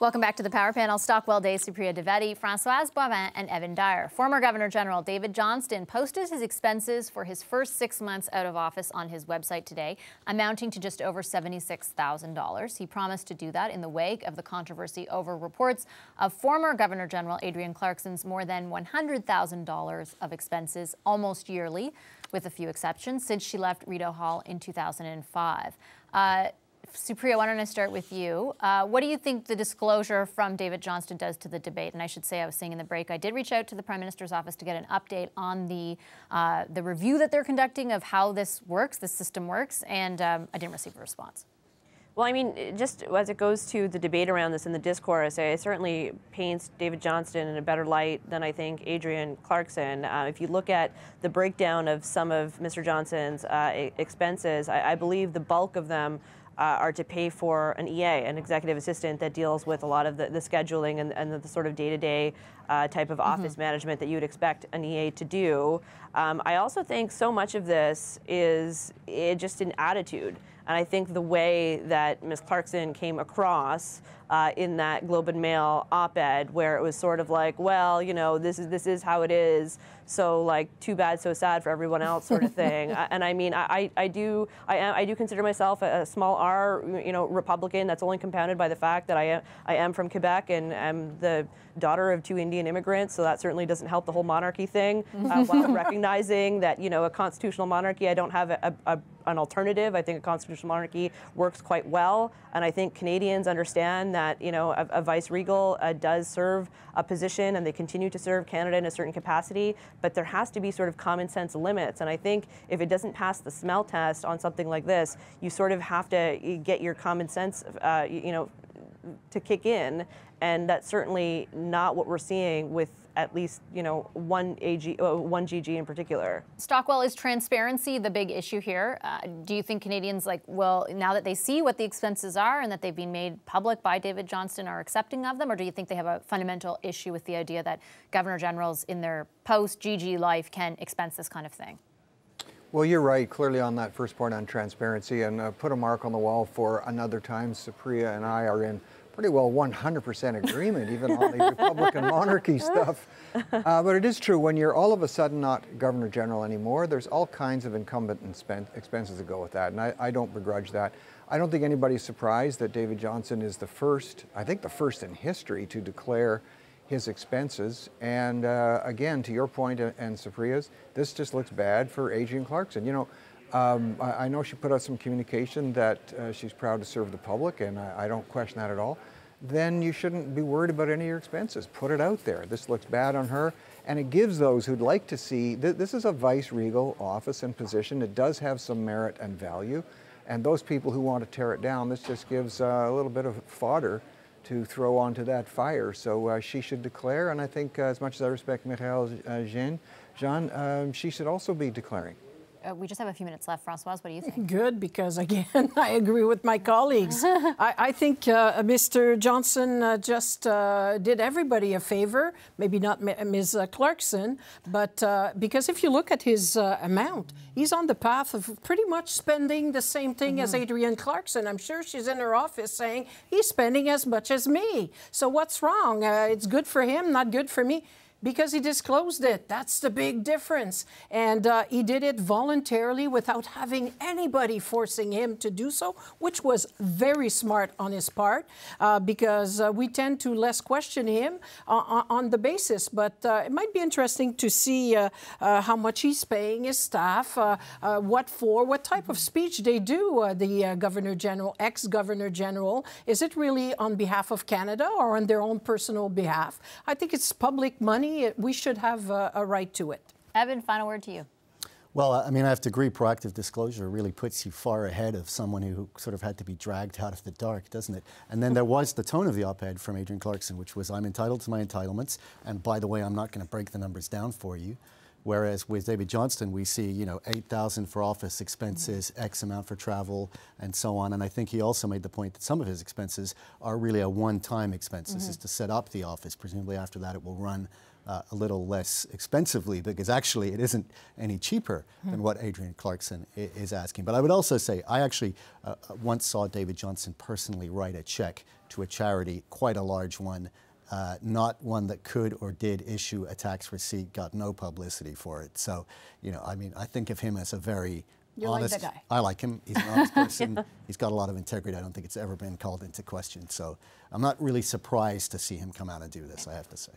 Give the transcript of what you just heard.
Welcome back to the Power Panel. Stockwell Day, Supriya Dwivedi, Françoise Boivin, and Evan Dyer. Former Governor General David Johnston posted his expenses for his first 6 months out of office on his website today, amounting to just over $76,000. He promised to do that in the wake of the controversy over reports of former Governor General Adrienne Clarkson's more than $100,000 of expenses almost yearly, with a few exceptions, since she left Rideau Hall in 2005. Supriya, why don't I start with you? What do you think the disclosure from David Johnston does to the debate? And I should say, I was saying in the break, I did reach out to the Prime Minister's office to get an update on the review that they're conducting of how this works, this system works, and I didn't receive a response. Well, I mean, just as it goes to the debate around this and the discourse, it certainly paints David Johnston in a better light than I think Adrienne Clarkson. If you look at the breakdown of some of Mr. Johnston's expenses, I believe the bulk of them are to pay for an EA, an executive assistant that deals with a lot of the scheduling and the sort of day-to-day type of office management that you would expect an EA to do. I also think so much of this is just an attitude. And I think the way that Ms. Clarkson came across in that Globe and Mail op-ed, where it was sort of like, well, you know, this is how it is, so like too bad, so sad for everyone else, sort of thing. And I mean, I do consider myself a small R, you know, Republican. That's only compounded by the fact that I am from Quebec and am the daughter of 2 Indian immigrants, so that certainly doesn't help the whole monarchy thing. While recognizing that, you know, a constitutional monarchy, I don't have an alternative. I think a constitutional monarchy works quite well, and I think Canadians understand that, you know, a vice-regal does serve a position, and they continue to serve Canada in a certain capacity, but there has to be sort of common sense limits, and I think if it doesn't pass the smell test on something like this, you sort of have to get your common sense, you know, to kick in, and that's certainly not what we're seeing with at least, you know, one GG in particular. Stockwell, is transparency the big issue here? Do you think Canadians, like, well, now that they see what the expenses are and that they've been made public by David Johnston, are accepting of them, or do you think they have a fundamental issue with the idea that Governor Generals in their post-GG life can expense this kind of thing? Well, you're right, clearly on that first point on transparency, and put a mark on the wall for another time. Supriya and I are in pretty well 100% agreement, even on the Republican monarchy stuff. But it is true, when you're all of a sudden not Governor General anymore, there's all kinds of incumbent expenses that go with that, and I don't begrudge that. I don't think anybody's surprised that David Johnston is the first, I think the first in history, to declare his expenses. And again, to your point and Supriya's, this just looks bad for Adrienne Clarkson. You know, I know she put out some communication that she's proud to serve the public, and I don't question that at all. Then you shouldn't be worried about any of your expenses. Put it out there. This looks bad on her, and it gives those who'd like to see, this is a vice-regal office and position. It does have some merit and value, and those people who want to tear it down, this just gives a little bit of fodder to throw onto that fire. So she should declare, and I think as much as I respect Michaëlle Jean, she should also be declaring. We just have a few minutes left. Françoise, what do you think? Good, because again, I agree with my colleagues. I think Mr. Johnston just did everybody a favor, maybe not Ms. Clarkson, but because if you look at his amount, he's on the path of pretty much spending the same thing as Adrienne Clarkson. I'm sure she's in her office saying, he's spending as much as me. So what's wrong? It's good for him, not good for me. Because he disclosed it. That's the big difference. And he did it voluntarily without having anybody forcing him to do so, which was very smart on his part, because we tend to less question him on the basis. But it might be interesting to see how much he's paying his staff, what for, what type of speech they do, the Governor General, ex-Governor General. Is it really on behalf of Canada or on their own personal behalf? I think it's public money. We should have a right to it. Evan, final word to you. Well, I mean, I have to agree, proactive disclosure really puts you far ahead of someone who sort of had to be dragged out of the dark, doesn't it? And then there was the tone of the op-ed from Adrienne Clarkson, which was, I'm entitled to my entitlements, and by the way, I'm not going to break the numbers down for you. Whereas with David Johnston, we see, you know, $8,000 for office expenses, X amount for travel, and so on. And I think he also made the point that some of his expenses are really a one-time expense. This is to set up the office. Presumably after that, it will run a little less expensively, because actually it isn't any cheaper than what Adrienne Clarkson is asking. But I would also say, I actually once saw David Johnston personally write a check to a charity, quite a large one, not one that could or did issue a tax receipt, got no publicity for it. So, you know, I mean, I think of him as a very honest, like the guy. I like him. He's an honest person. He's got a lot of integrity. I don't think it's ever been called into question. So I'm not really surprised to see him come out and do this, I have to say.